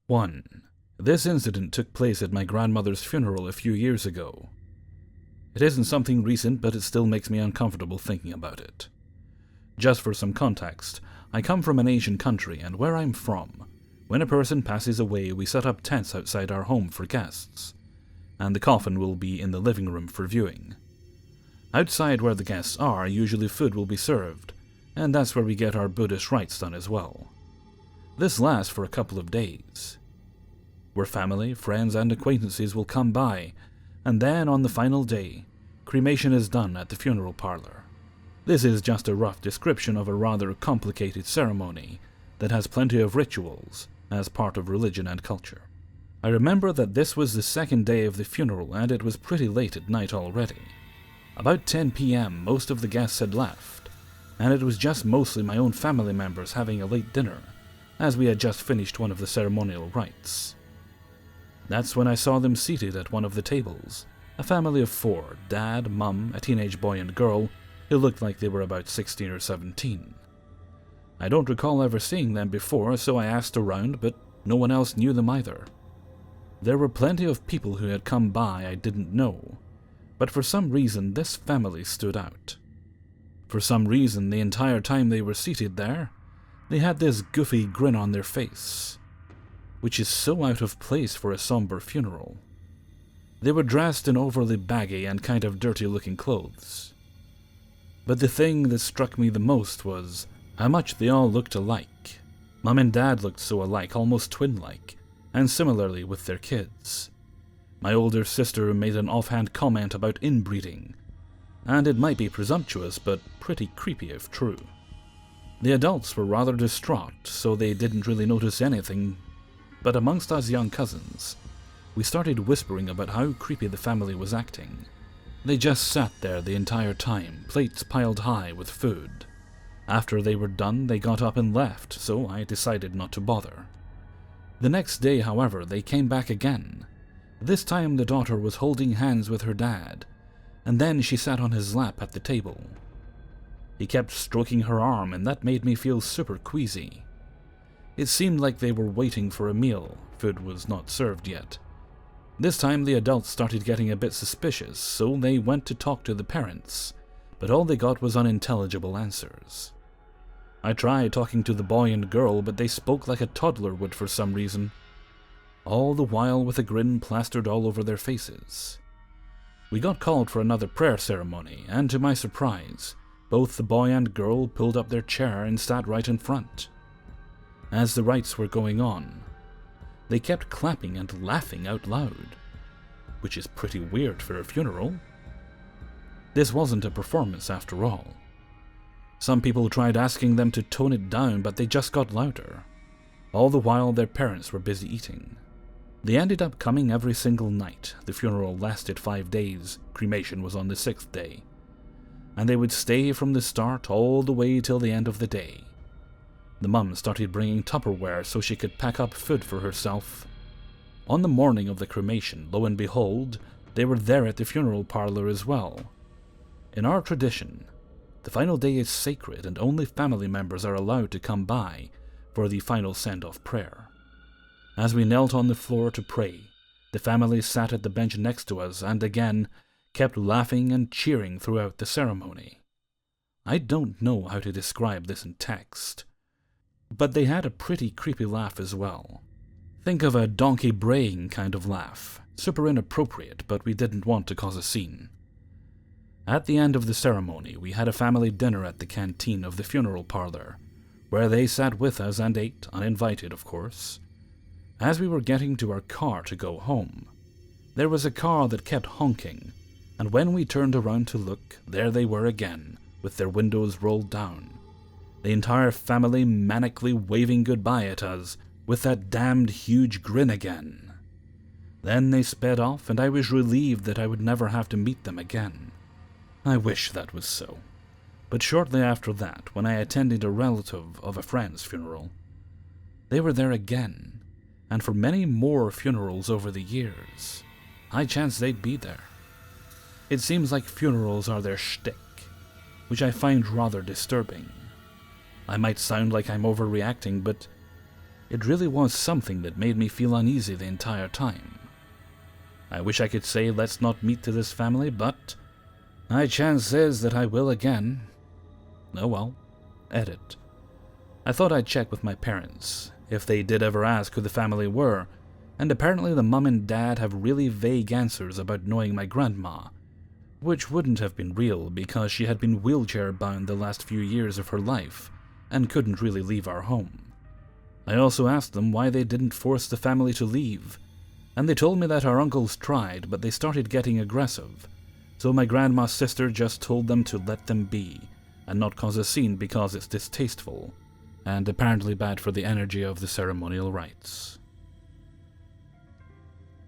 1. This incident took place at my grandmother's funeral a few years ago. It isn't something recent, but it still makes me uncomfortable thinking about it. Just for some context, I come from an Asian country, and where I'm from, when a person passes away, we set up tents outside our home for guests, and the coffin will be in the living room for viewing. Outside where the guests are, usually food will be served, and that's where we get our Buddhist rites done as well. This lasts for a couple of days, where family, friends, and acquaintances will come by, and then on the final day, cremation is done at the funeral parlor. This is just a rough description of a rather complicated ceremony that has plenty of rituals as part of religion and culture. I remember that this was the second day of the funeral, and it was pretty late at night already. About 10 p.m. most of the guests had left, and it was just mostly my own family members having a late dinner, as we had just finished one of the ceremonial rites. That's when I saw them seated at one of the tables, a family of 4, dad, mum, a teenage boy and girl, who looked like they were about 16 or 17. I don't recall ever seeing them before, so I asked around, but no one else knew them either. There were plenty of people who had come by I didn't know, but for some reason this family stood out. For some reason, the entire time they were seated there, they had this goofy grin on their face, which is so out of place for a somber funeral. They were dressed in overly baggy and kind of dirty-looking clothes. But the thing that struck me the most was how much they all looked alike. Mum and Dad looked so alike, almost twin-like, and similarly with their kids. My older sister made an offhand comment about inbreeding, and it might be presumptuous, but pretty creepy if true. The adults were rather distraught, so they didn't really notice anything, but amongst us young cousins, we started whispering about how creepy the family was acting. They just sat there the entire time, plates piled high with food. After they were done, they got up and left, so I decided not to bother. The next day, however, they came back again. This time the daughter was holding hands with her dad, and then she sat on his lap at the table. He kept stroking her arm, and that made me feel super queasy. It seemed like they were waiting for a meal. Food was not served yet. This time the adults started getting a bit suspicious, so they went to talk to the parents, but all they got was unintelligible answers. I tried talking to the boy and girl, but they spoke like a toddler would for some reason, all the while with a grin plastered all over their faces. We got called for another prayer ceremony, and to my surprise, both the boy and girl pulled up their chair and sat right in front. As the rites were going on, they kept clapping and laughing out loud, which is pretty weird for a funeral. This wasn't a performance after all. Some people tried asking them to tone it down, but they just got louder, all the while their parents were busy eating. They ended up coming every single night. The funeral lasted 5 days, cremation was on the 6th day, and they would stay from the start all the way till the end of the day. The mum started bringing Tupperware so she could pack up food for herself. On the morning of the cremation, lo and behold, they were there at the funeral parlor as well. In our tradition, the final day is sacred and only family members are allowed to come by for the final send-off prayer. As we knelt on the floor to pray, the family sat at the bench next to us and again kept laughing and cheering throughout the ceremony. I don't know how to describe this in text, but they had a pretty creepy laugh as well. Think of a donkey braying kind of laugh, super inappropriate, but we didn't want to cause a scene. At the end of the ceremony, we had a family dinner at the canteen of the funeral parlor, where they sat with us and ate, uninvited of course. As we were getting to our car to go home, there was a car that kept honking, and when we turned around to look, there they were again, with their windows rolled down. The entire family manically waving goodbye at us, with that damned huge grin again. Then they sped off, and I was relieved that I would never have to meet them again. I wish that was so. But shortly after that, when I attended a relative of a friend's funeral, they were there again, and for many more funerals over the years, high chance they'd be there. It seems like funerals are their shtick, which I find rather disturbing. I might sound like I'm overreacting, but It really was something that made me feel uneasy the entire time. I wish I could say let's not meet to this family, but my chance is that I will again. Oh well. Edit. I thought I'd check with my parents, if they did ever ask who the family were, and apparently the mum and dad have really vague answers about knowing my grandma, which wouldn't have been real because she had been wheelchair-bound the last few years of her life and couldn't really leave our home. I also asked them why they didn't force the family to leave, and they told me that our uncles tried, but they started getting aggressive, so my grandma's sister just told them to let them be and not cause a scene because it's distasteful and apparently bad for the energy of the ceremonial rites.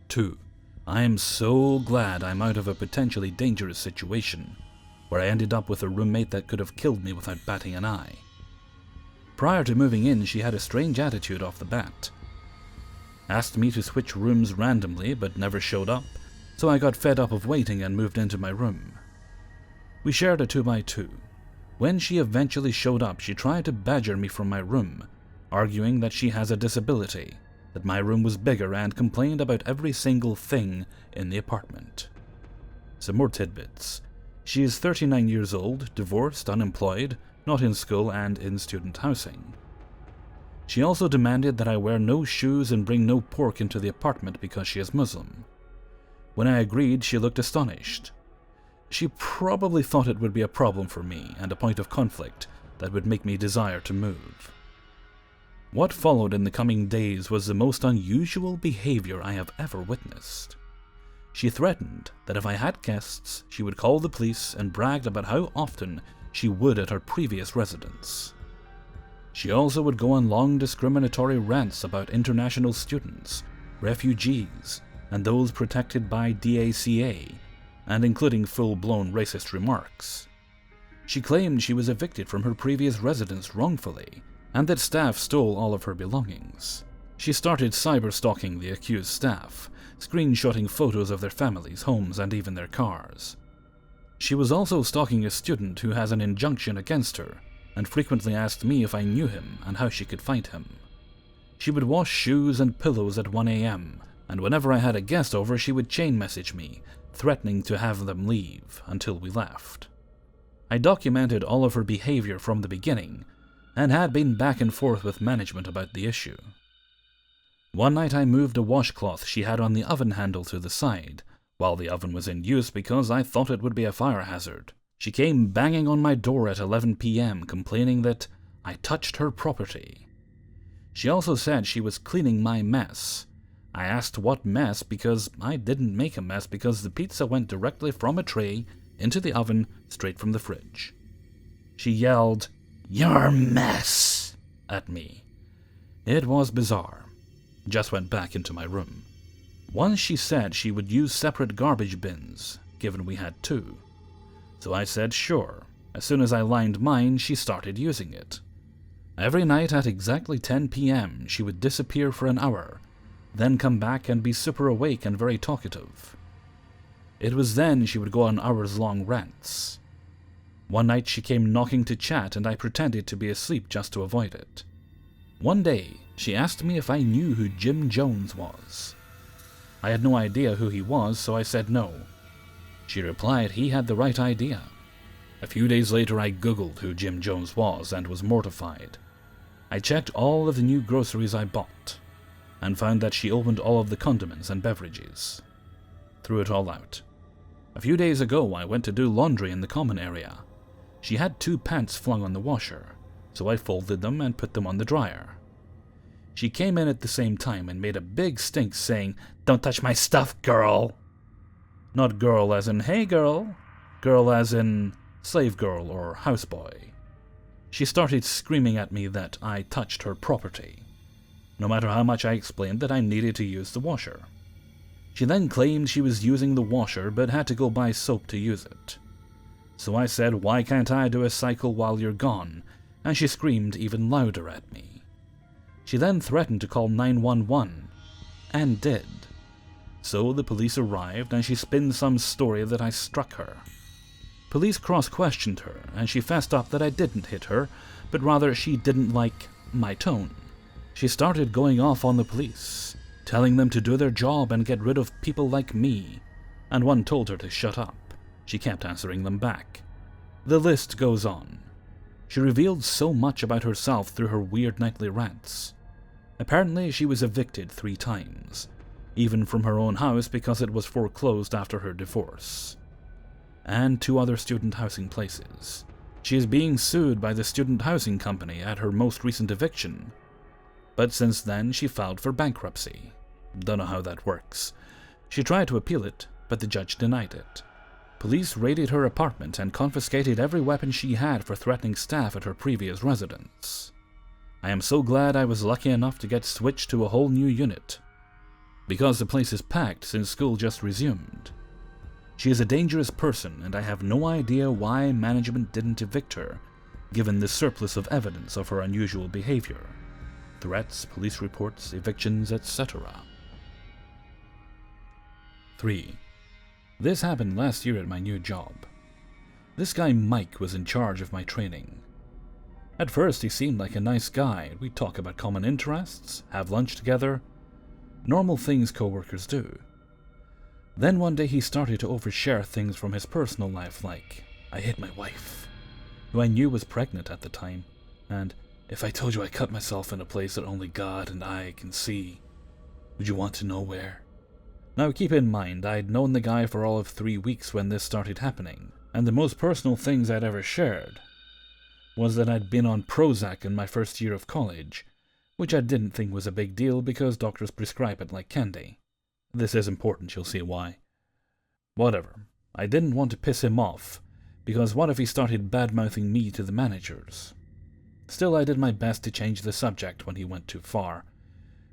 2. I am so glad I'm out of a potentially dangerous situation, where I ended up with a roommate that could have killed me without batting an eye. Prior to moving in, she had a strange attitude off the bat. Asked me to switch rooms randomly, but never showed up, so I got fed up of waiting and moved into my room. We shared a 2x2. When she eventually showed up, she tried to badger me from my room, arguing that she has a disability, that my room was bigger, and complained about every single thing in the apartment. Some more tidbits. She is 39 years old, divorced, unemployed, not in school, and in student housing. She also demanded that I wear no shoes and bring no pork into the apartment because she is Muslim. When I agreed, she looked astonished. She probably thought it would be a problem for me and a point of conflict that would make me desire to move. What followed in the coming days was the most unusual behavior I have ever witnessed. She threatened that if I had guests, she would call the police and bragged about how often she would at her previous residence. She also would go on long discriminatory rants about international students, refugees, and those protected by DACA, and including full-blown racist remarks. She claimed she was evicted from her previous residence wrongfully, and that staff stole all of her belongings. She started cyber-stalking the accused staff, screenshotting photos of their families, homes, and even their cars. She was also stalking a student who has an injunction against her, and frequently asked me if I knew him and how she could find him. She would wash shoes and pillows at 1 a.m., and whenever I had a guest over, she would chain message me, threatening to have them leave until we left. I documented all of her behavior from the beginning, and had been back and forth with management about the issue. One night I moved a washcloth she had on the oven handle to the side, while the oven was in use because I thought it would be a fire hazard. She came banging on my door at 11 p.m. complaining that I touched her property. She also said she was cleaning my mess. I asked what mess because I didn't make a mess because the pizza went directly from a tray into the oven straight from the fridge. She yelled, "Your mess!" at me. It was bizarre. Just went back into my room. Once she said she would use separate garbage bins, given we had 2. So I said sure. As soon as I lined mine, she started using it. Every night at exactly 10 p.m., she would disappear for an hour, then come back and be super awake and very talkative. It was then she would go on hours-long rants. One night she came knocking to chat and I pretended to be asleep just to avoid it. One day, she asked me if I knew who Jim Jones was. I had no idea who he was, so I said no. She replied he had the right idea. A few days later I googled who Jim Jones was and was mortified. I checked all of the new groceries I bought, and found that she opened all of the condiments and beverages. Threw it all out. A few days ago I went to do laundry in the common area. She had 2 pants flung on the washer, so I folded them and put them on the dryer. She came in at the same time and made a big stink saying, "Don't touch my stuff, girl!" Not girl as in hey girl, girl as in slave girl or houseboy. She started screaming at me that I touched her property, no matter how much I explained that I needed to use the washer. She then claimed she was using the washer but had to go buy soap to use it. So I said, "Why can't I do a cycle while you're gone?" And she screamed even louder at me. She then threatened to call 911, and did. So the police arrived and she spinned some story that I struck her. Police cross-questioned her and she fessed up that I didn't hit her, but rather she didn't like my tone. She started going off on the police, telling them to do their job and get rid of people like me, and one told her to shut up. She kept answering them back. The list goes on. She revealed so much about herself through her weird nightly rants. Apparently, she was evicted 3 times, even from her own house because it was foreclosed after her divorce, and 2 other student housing places. She is being sued by the student housing company at her most recent eviction, but since then she filed for bankruptcy. Don't know how that works. She tried to appeal it, but the judge denied it. Police raided her apartment and confiscated every weapon she had for threatening staff at her previous residence. I am so glad I was lucky enough to get switched to a whole new unit, because the place is packed since school just resumed. She is a dangerous person, and I have no idea why management didn't evict her, given the surplus of evidence of her unusual behavior. Threats, police reports, evictions, etc. 3. This happened last year at my new job. This guy Mike was in charge of my training. At first he seemed like a nice guy. We'd talk about common interests, have lunch together, normal things co-workers do. Then one day he started to overshare things from his personal life, like, I hit my wife, who I knew was pregnant at the time, and if I told you I cut myself in a place that only God and I can see, would you want to know where? Now keep in mind, I'd known the guy for all of 3 weeks when this started happening, and the most personal things I'd ever shared was that I'd been on Prozac in my first year of college, which I didn't think was a big deal because doctors prescribe it like candy. This is important, you'll see why. Whatever, I didn't want to piss him off, because what if he started bad-mouthing me to the managers? Still, I did my best to change the subject when he went too far,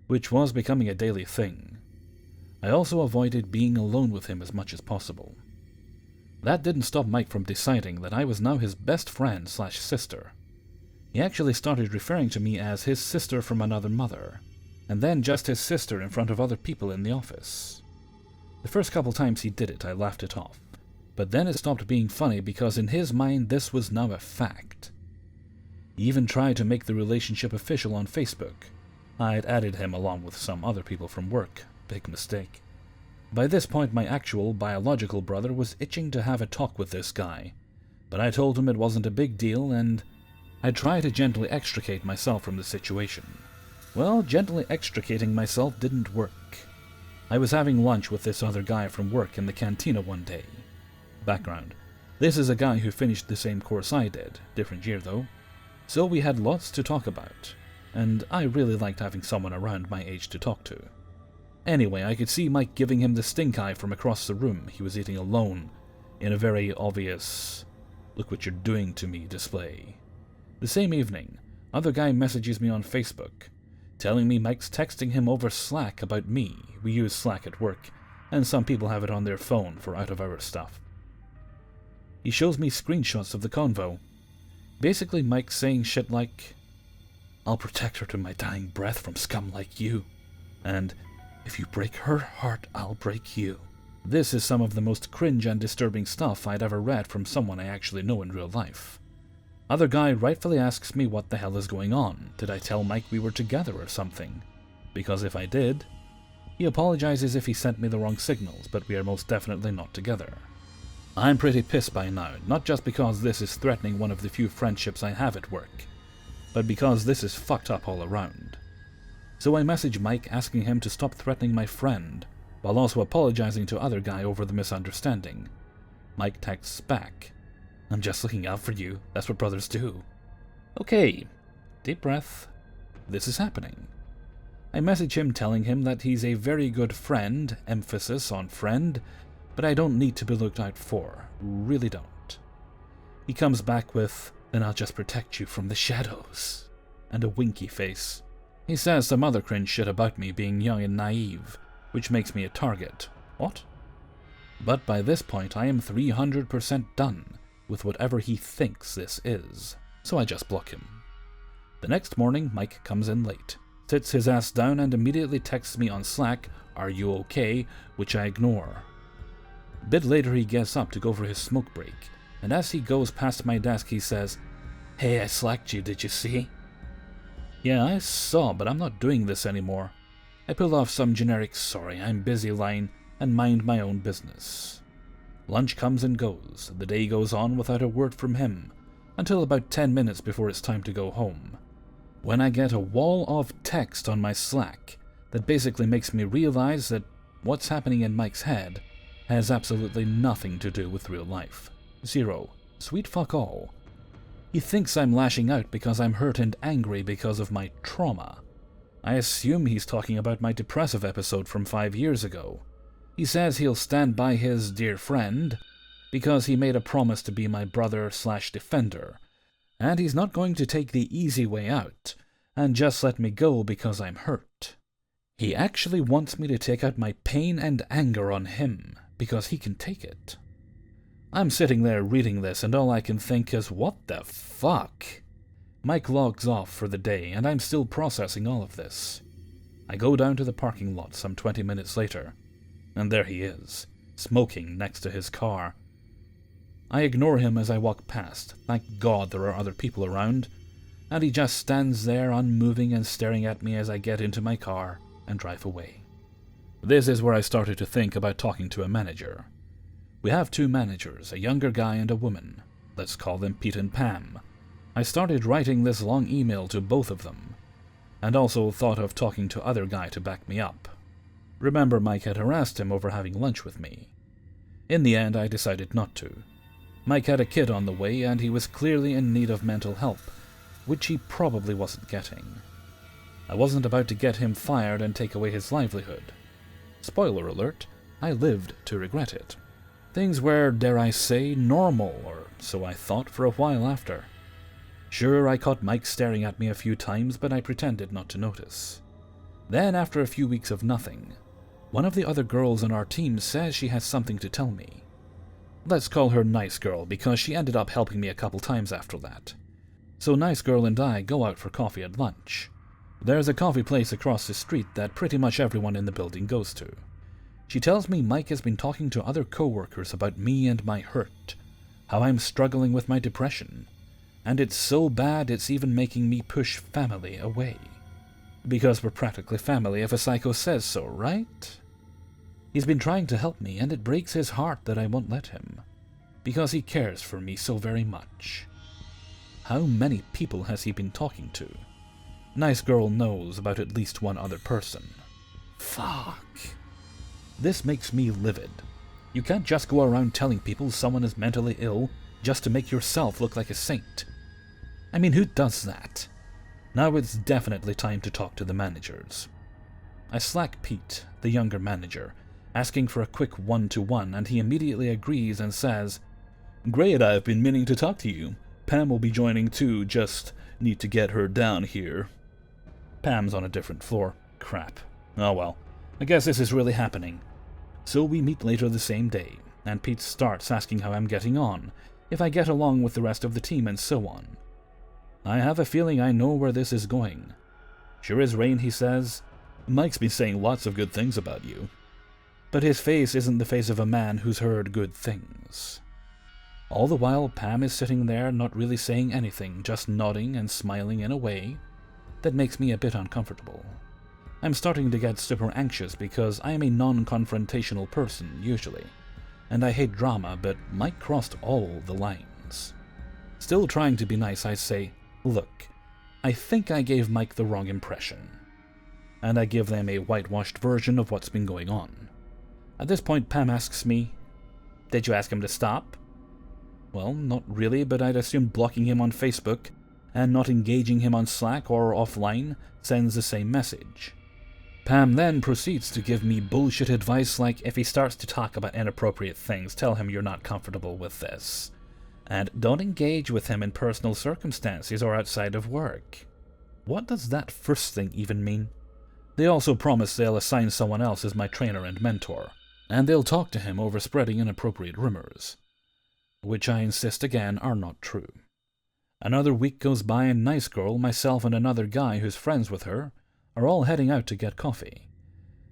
which was becoming a daily thing. I also avoided being alone with him as much as possible. That didn't stop Mike from deciding that I was now his best friend / sister. He actually started referring to me as his sister from another mother, and then just his sister in front of other people in the office. The first couple times he did it, I laughed it off, but then it stopped being funny because in his mind this was now a fact. He even tried to make the relationship official on Facebook. I'd added him along with some other people from work. Big mistake. By this point, my actual biological brother was itching to have a talk with this guy, but I told him it wasn't a big deal and I'd try to gently extricate myself from the situation. Well, gently extricating myself didn't work. I was having lunch with this other guy from work in the cantina one day. Background: this is a guy who finished the same course I did, different year though, so we had lots to talk about, and I really liked having someone around my age to talk to. Anyway, I could see Mike giving him the stink eye from across the room. He was eating alone, in a very obvious, look what you're doing to me display. The same evening, other guy messages me on Facebook, telling me Mike's texting him over Slack about me. We use Slack at work, and some people have it on their phone for out-of-hours stuff. He shows me screenshots of the convo. Basically Mike saying shit like, I'll protect her to my dying breath from scum like you, and if you break her heart, I'll break you. This is some of the most cringe and disturbing stuff I'd ever read from someone I actually know in real life. Other guy rightfully asks me what the hell is going on. Did I tell Mike we were together or something? Because if I did, he apologizes if he sent me the wrong signals, but we are most definitely not together. I'm pretty pissed by now, not just because this is threatening one of the few friendships I have at work, but because this is fucked up all around. So I message Mike asking him to stop threatening my friend, while also apologizing to other guy over the misunderstanding. Mike texts back, I'm just looking out for you, that's what brothers do. Okay, deep breath, this is happening. I message him telling him that he's a very good friend, emphasis on friend, but I don't need to be looked out for, really don't. He comes back with, then I'll just protect you from the shadows, and a winky face. He says some other cringe shit about me being young and naive, which makes me a target. What? But by this point I am 300% done with whatever he thinks this is, so I just block him. The next morning Mike comes in late, sits his ass down and immediately texts me on Slack, "Are you okay?" which I ignore. A bit later he gets up to go for his smoke break, and as he goes past my desk he says, "Hey, I slacked you, did you see?" Yeah, I saw, but I'm not doing this anymore. I pulled off some generic "sorry, I'm busy" line and mind my own business. Lunch comes and goes. The day goes on without a word from him, until about 10 minutes before it's time to go home, when I get a wall of text on my Slack that basically makes me realize that what's happening in Mike's head has absolutely nothing to do with real life. Zero. Sweet fuck all. He thinks I'm lashing out because I'm hurt and angry because of my trauma. I assume he's talking about my depressive episode from 5 years ago. He says he'll stand by his dear friend because he made a promise to be my brother/defender, and he's not going to take the easy way out and just let me go because I'm hurt. He actually wants me to take out my pain and anger on him because he can take it. I'm sitting there reading this, and all I can think is, what the fuck? Mike logs off for the day, and I'm still processing all of this. I go down to the parking lot some 20 minutes later, and there he is, smoking next to his car. I ignore him as I walk past. Thank God there are other people around, and he just stands there unmoving and staring at me as I get into my car and drive away. This is where I started to think about talking to a manager. We have 2 managers, a younger guy and a woman. Let's call them Pete and Pam. I started writing this long email to both of them, and also thought of talking to other guy to back me up. Remember, Mike had harassed him over having lunch with me. In the end, I decided not to. Mike had a kid on the way, and he was clearly in need of mental help, which he probably wasn't getting. I wasn't about to get him fired and take away his livelihood. Spoiler alert, I lived to regret it. Things were, dare I say, normal, or so I thought for a while after. Sure, I caught Mike staring at me a few times, but I pretended not to notice. Then, after a few weeks of nothing, one of the other girls on our team says she has something to tell me. Let's call her Nice Girl, because she ended up helping me a couple times after that. So Nice Girl and I go out for coffee at lunch. There's a coffee place across the street that pretty much everyone in the building goes to. She tells me Mike has been talking to other coworkers about me and my hurt, how I'm struggling with my depression, and it's so bad it's even making me push family away. Because we're practically family if a psycho says so, right? He's been trying to help me, and it breaks his heart that I won't let him, because he cares for me so very much. How many people has he been talking to? Nice Girl knows about at least one other person. Fuck. This makes me livid. You can't just go around telling people someone is mentally ill just to make yourself look like a saint. I mean, who does that? Now it's definitely time to talk to the managers. I Slack Pete, the younger manager, asking for a quick one-to-one, and he immediately agrees and says, "Great, I've been meaning to talk to you. Pam will be joining too, just need to get her down here." Pam's on a different floor. Crap. Oh well. I guess this is really happening. So we meet later the same day, and Pete starts asking how I'm getting on, if I get along with the rest of the team, and so on. I have a feeling I know where this is going. Sure as rain, he says, "Mike's been saying lots of good things about you." But his face isn't the face of a man who's heard good things. All the while, Pam is sitting there not really saying anything, just nodding and smiling in a way that makes me a bit uncomfortable. I'm starting to get super anxious because I am a non-confrontational person, usually, and I hate drama, but Mike crossed all the lines. Still trying to be nice, I say, "Look, I think I gave Mike the wrong impression." And I give them a whitewashed version of what's been going on. At this point, Pam asks me, "Did you ask him to stop?" Well, not really, but I'd assume blocking him on Facebook and not engaging him on Slack or offline sends the same message. Pam then proceeds to give me bullshit advice like, if he starts to talk about inappropriate things, tell him you're not comfortable with this. And don't engage with him in personal circumstances or outside of work. What does that first thing even mean? They also promise they'll assign someone else as my trainer and mentor, and they'll talk to him over spreading inappropriate rumors, which I insist again are not true. Another week goes by, and Nice Girl, myself, and another guy who's friends with her are all heading out to get coffee.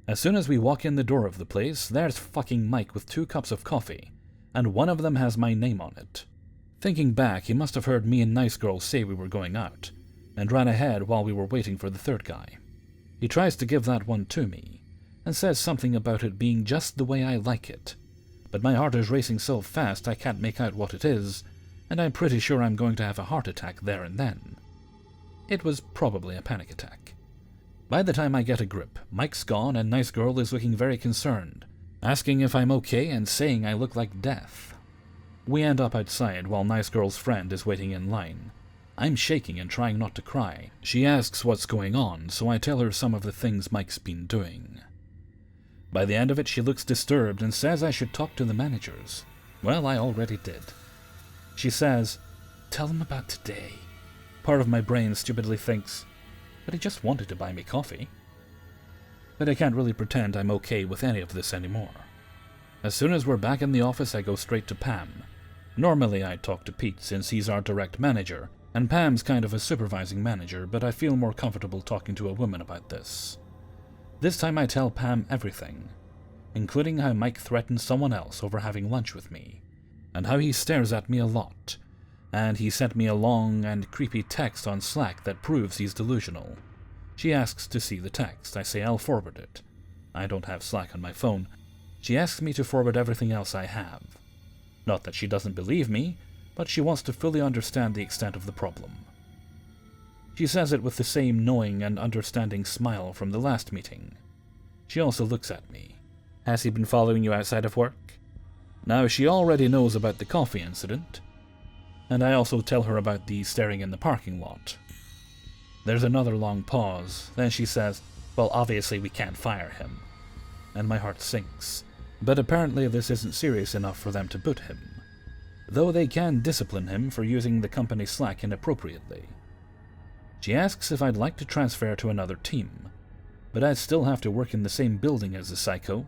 As soon as we walk in the door of the place, there's fucking Mike with 2 cups of coffee, and one of them has my name on it. Thinking back, he must have heard me and Nice Girl say we were going out, and ran ahead while we were waiting for the third guy. He tries to give that one to me, and says something about it being just the way I like it, but my heart is racing so fast I can't make out what it is, and I'm pretty sure I'm going to have a heart attack there and then. It was probably a panic attack. By the time I get a grip, Mike's gone and Nice Girl is looking very concerned, asking if I'm okay and saying I look like death. We end up outside while Nice Girl's friend is waiting in line. I'm shaking and trying not to cry. She asks what's going on, so I tell her some of the things Mike's been doing. By the end of it, she looks disturbed and says I should talk to the managers. Well, I already did. She says, "Tell them about today." Part of my brain stupidly thinks, but he just wanted to buy me coffee. But I can't really pretend I'm okay with any of this anymore. As soon as we're back in the office, I go straight to Pam. Normally I'd talk to Pete since he's our direct manager, and Pam's kind of a supervising manager, but I feel more comfortable talking to a woman about this. This time I tell Pam everything, including how Mike threatened someone else over having lunch with me, and how he stares at me a lot, and he sent me a long and creepy text on Slack that proves he's delusional. She asks to see the text. I say I'll forward it. I don't have Slack on my phone. She asks me to forward everything else I have. Not that she doesn't believe me, but she wants to fully understand the extent of the problem. She says it with the same knowing and understanding smile from the last meeting. She also looks at me. "Has he been following you outside of work?" Now, she already knows about the coffee incident, and I also tell her about the staring in the parking lot. There's another long pause, then she says, "Well, obviously we can't fire him." And my heart sinks. But apparently this isn't serious enough for them to boot him, though they can discipline him for using the company Slack inappropriately. She asks if I'd like to transfer to another team, but I'd still have to work in the same building as the psycho.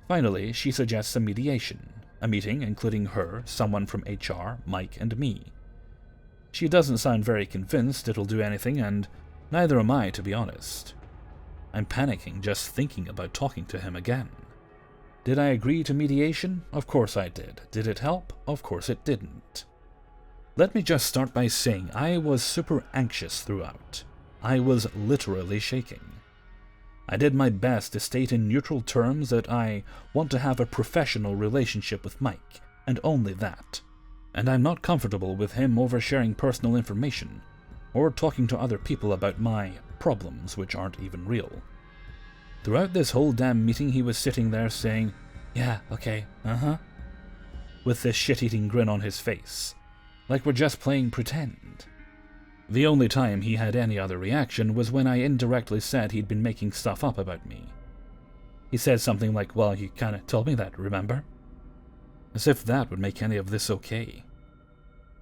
Finally, she suggests a mediation, a meeting including her, someone from HR, Mike, and me. She doesn't sound very convinced it'll do anything, and neither am I, to be honest. I'm panicking just thinking about talking to him again. Did I agree to mediation? Of course I did. Did it help? Of course it didn't. Let me just start by saying I was super anxious throughout. I was literally shaking. I did my best to state in neutral terms that I want to have a professional relationship with Mike, and only that. And I'm not comfortable with him oversharing personal information, or talking to other people about my problems, which aren't even real. Throughout this whole damn meeting, he was sitting there saying, "Yeah, okay, with this shit-eating grin on his face, like we're just playing pretend. The only time he had any other reaction was when I indirectly said he'd been making stuff up about me. He said something like, "Well, you kinda told me that, remember?" As if that would make any of this okay.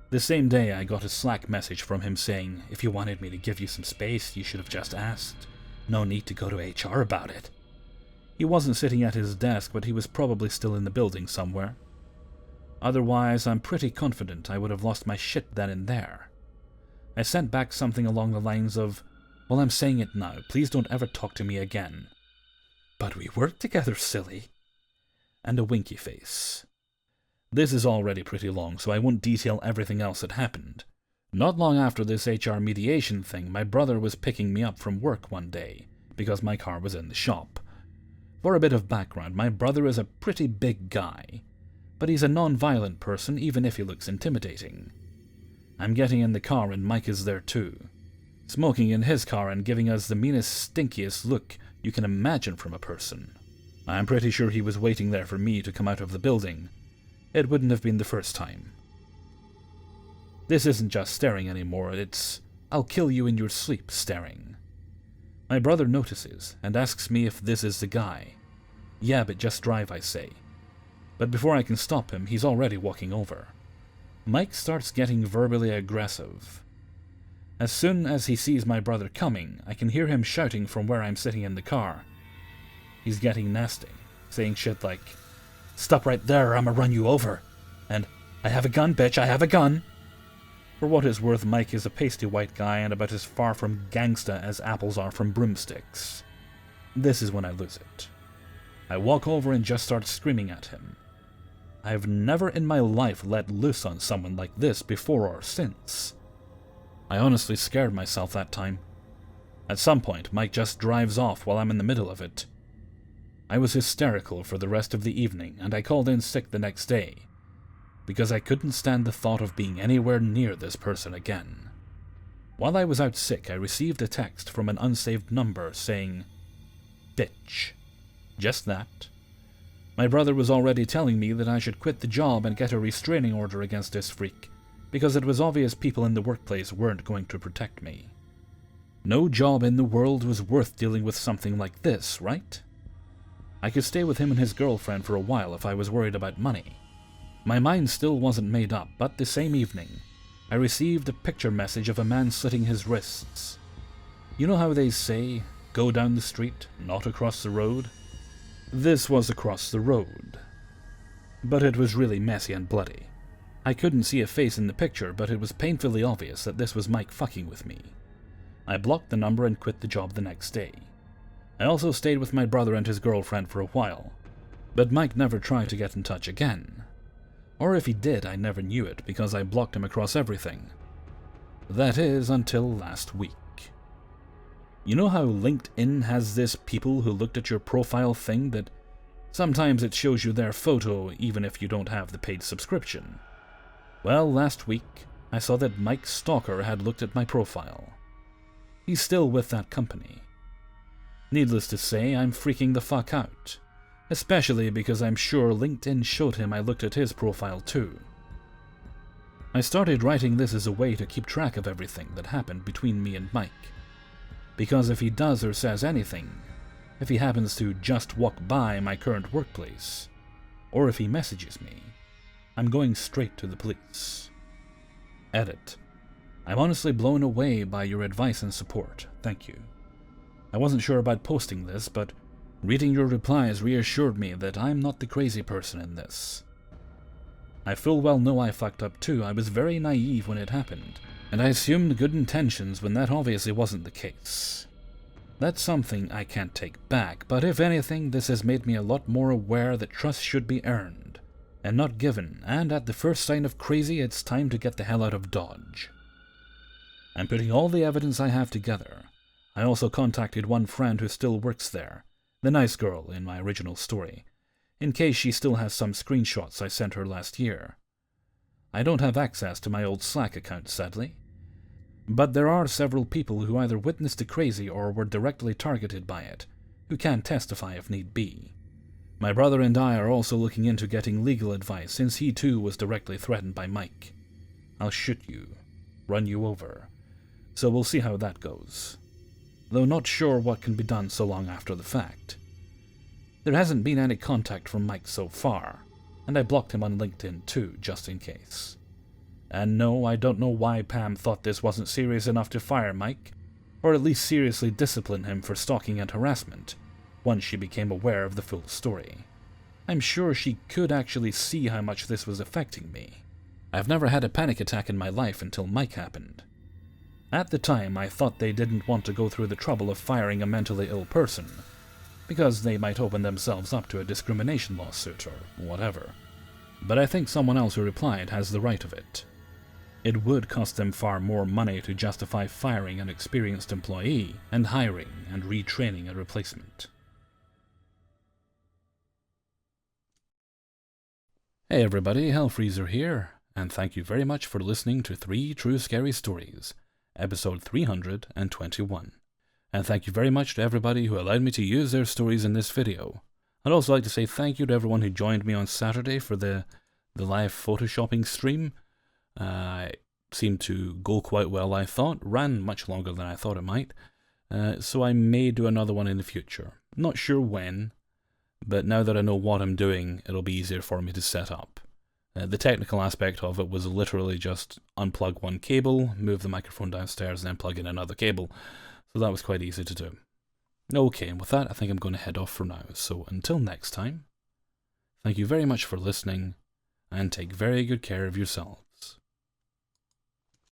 The same day, I got a Slack message from him saying, "If you wanted me to give you some space, you should have just asked. No need to go to HR about it." He wasn't sitting at his desk, but he was probably still in the building somewhere. Otherwise, I'm pretty confident I would have lost my shit then and there. I sent back something along the lines of, "Well, I'm saying it now, please don't ever talk to me again." "But we work together, silly." And a winky face. This is already pretty long, so I won't detail everything else that happened. Not long after this HR mediation thing, my brother was picking me up from work one day, because my car was in the shop. For a bit of background, my brother is a pretty big guy, but he's a non-violent person even if he looks intimidating. I'm getting in the car and Mike is there too, smoking in his car and giving us the meanest, stinkiest look you can imagine from a person. I'm pretty sure he was waiting there for me to come out of the building. It wouldn't have been the first time. This isn't just staring anymore, it's "I'll kill you in your sleep" staring. My brother notices and asks me if this is the guy. "Yeah, but just drive," I say. But before I can stop him, he's already walking over. Mike starts getting verbally aggressive. As soon as he sees my brother coming, I can hear him shouting from where I'm sitting in the car. He's getting nasty, saying shit like, "Stop right there, I'ma run you over," and "I have a gun, bitch, I have a gun." For what it's worth, Mike is a pasty white guy and about as far from gangsta as apples are from broomsticks. This is when I lose it. I walk over and just start screaming at him. I've never in my life let loose on someone like this before or since. I honestly scared myself that time. At some point, Mike just drives off while I'm in the middle of it. I was hysterical for the rest of the evening, and I called in sick the next day, because I couldn't stand the thought of being anywhere near this person again. While I was out sick, I received a text from an unsaved number saying, "Bitch." Just that. My brother was already telling me that I should quit the job and get a restraining order against this freak, because it was obvious people in the workplace weren't going to protect me. No job in the world was worth dealing with something like this, right? I could stay with him and his girlfriend for a while if I was worried about money. My mind still wasn't made up, but the same evening, I received a picture message of a man slitting his wrists. You know how they say, go down the street, not across the road? This was across the road. But it was really messy and bloody. I couldn't see a face in the picture, but it was painfully obvious that this was Mike fucking with me. I blocked the number and quit the job the next day. I also stayed with my brother and his girlfriend for a while, but Mike never tried to get in touch again. Or if he did, I never knew it because I blocked him across everything. That is, until last week. You know how LinkedIn has this people who looked at your profile thing that sometimes it shows you their photo even if you don't have the paid subscription? Well, last week, I saw that Mike Stalker had looked at my profile. He's still with that company. Needless to say, I'm freaking the fuck out. Especially because I'm sure LinkedIn showed him I looked at his profile too. I started writing this as a way to keep track of everything that happened between me and Mike. Because if he does or says anything, if he happens to just walk by my current workplace, or if he messages me, I'm going straight to the police. Edit. I'm honestly blown away by your advice and support. Thank you. I wasn't sure about posting this, but reading your replies reassured me that I'm not the crazy person in this. I full well know I fucked up too. I was very naive when it happened, and I assumed good intentions when that obviously wasn't the case. That's something I can't take back, but if anything, this has made me a lot more aware that trust should be earned, and not given, and at the first sign of crazy, it's time to get the hell out of Dodge. I'm putting all the evidence I have together. I also contacted one friend who still works there, the nice girl in my original story, in case she still has some screenshots I sent her last year. I don't have access to my old Slack account, sadly, but there are several people who either witnessed the crazy or were directly targeted by it, who can testify if need be. My brother and I are also looking into getting legal advice since he too was directly threatened by Mike. I'll shoot you, run you over, so we'll see how that goes. Though not sure what can be done so long after the fact. There hasn't been any contact from Mike so far, and I blocked him on LinkedIn too, just in case. And no, I don't know why Pam thought this wasn't serious enough to fire Mike, or at least seriously discipline him for stalking and harassment, once she became aware of the full story. I'm sure she could actually see how much this was affecting me. I've never had a panic attack in my life until Mike happened. At the time, I thought they didn't want to go through the trouble of firing a mentally ill person, because they might open themselves up to a discrimination lawsuit or whatever. But I think someone else who replied has the right of it. It would cost them far more money to justify firing an experienced employee and hiring and retraining a replacement. Hey everybody, Hellfreezer here, and thank you very much for listening to 3 True Scary Stories, episode 321. And thank you very much to everybody who allowed me to use their stories in this video. I'd also like to say thank you to everyone who joined me on Saturday for the live photoshopping stream. It seemed to go quite well, I thought. Ran much longer than I thought it might. So I may do another one in the future. Not sure when, but now that I know what I'm doing, it'll be easier for me to set up. The technical aspect of it was literally just unplug one cable, move the microphone downstairs, and then plug in another cable. So that was quite easy to do. Okay, and with that, I think I'm going to head off for now. So until next time, thank you very much for listening, and take very good care of yourselves.